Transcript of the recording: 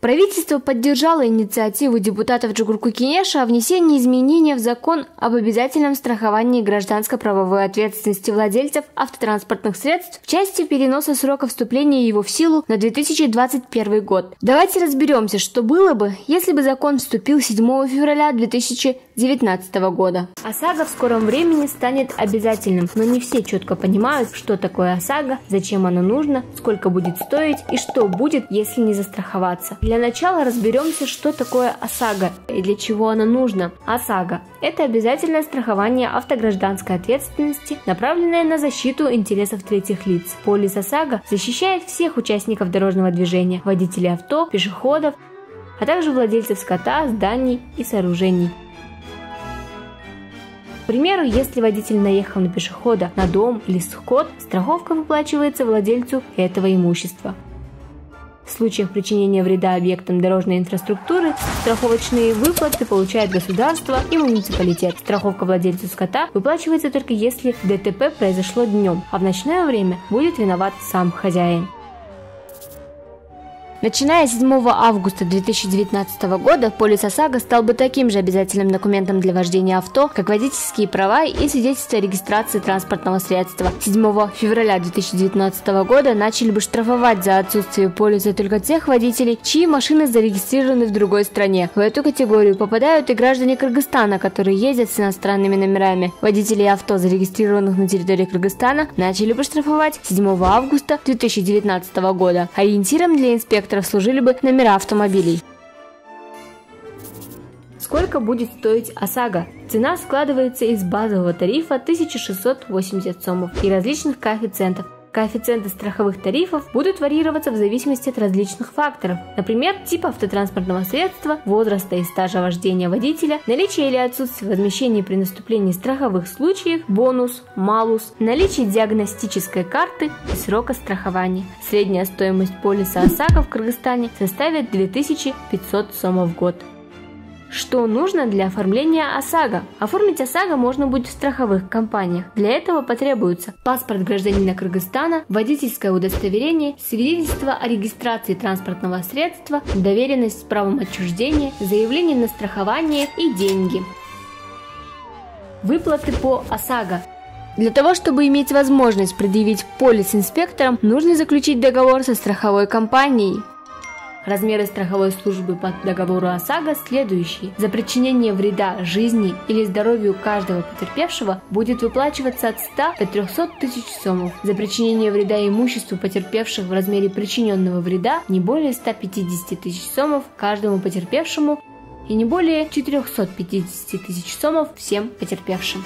Правительство поддержало инициативу депутатов Джугурку-Кенеша о внесении изменений в закон об обязательном страховании гражданско-правовой ответственности владельцев автотранспортных средств в части переноса срока вступления его в силу на 2021 год. Давайте разберемся, что было бы, если бы закон вступил 7 февраля 2019 года. ОСАГО в скором времени станет обязательным, но не все четко понимают, что такое ОСАГО, зачем оно нужно, сколько будет стоить и что будет, если не застраховаться. Для начала разберемся, что такое ОСАГО и для чего оно нужно. ОСАГО – это обязательное страхование автогражданской ответственности, направленное на защиту интересов третьих лиц. Полис ОСАГО защищает всех участников дорожного движения, водителей авто, пешеходов, а также владельцев скота, зданий и сооружений. К примеру, если водитель наехал на пешехода, на дом или скот, страховка выплачивается владельцу этого имущества. В случаях причинения вреда объектам дорожной инфраструктуры страховочные выплаты получает государство и муниципалитет. Страховка владельцу скота выплачивается только если ДТП произошло днем, а в ночное время будет виноват сам хозяин. Начиная с 7 августа 2019 года полис ОСАГО стал бы таким же обязательным документом для вождения авто, как водительские права и свидетельство о регистрации транспортного средства. 7 февраля 2019 года начали бы штрафовать за отсутствие полиса только тех водителей, чьи машины зарегистрированы в другой стране. В эту категорию попадают и граждане Кыргызстана, которые ездят с иностранными номерами. Водителей авто, зарегистрированных на территории Кыргызстана, начали бы штрафовать 7 августа 2019 года. Ориентиром для инспекторов служили бы номера автомобилей. Сколько будет стоить ОСАГО? Цена складывается из базового тарифа 1680 сомов и различных коэффициентов. Коэффициенты страховых тарифов будут варьироваться в зависимости от различных факторов, например, типа автотранспортного средства, возраста и стажа вождения водителя, наличие или отсутствие возмещений при наступлении страховых случаев, бонус, малус, наличие диагностической карты и срока страхования. Средняя стоимость полиса ОСАГО в Кыргызстане составит 2500 сомов в год. Что нужно для оформления ОСАГО? Оформить ОСАГО можно будет в страховых компаниях. Для этого потребуется паспорт гражданина Кыргызстана, водительское удостоверение, свидетельство о регистрации транспортного средства, доверенность с правом отчуждения, заявление на страхование и деньги. Выплаты по ОСАГО. Для того, чтобы иметь возможность предъявить полис инспекторам, нужно заключить договор со страховой компанией. Размеры страховой службы по договору ОСАГО следующие. За причинение вреда жизни или здоровью каждого потерпевшего будет выплачиваться от 100 до 300 тысяч сомов. За причинение вреда имуществу потерпевших в размере причиненного вреда не более 150 тысяч сомов каждому потерпевшему и не более 450 тысяч сомов всем потерпевшим.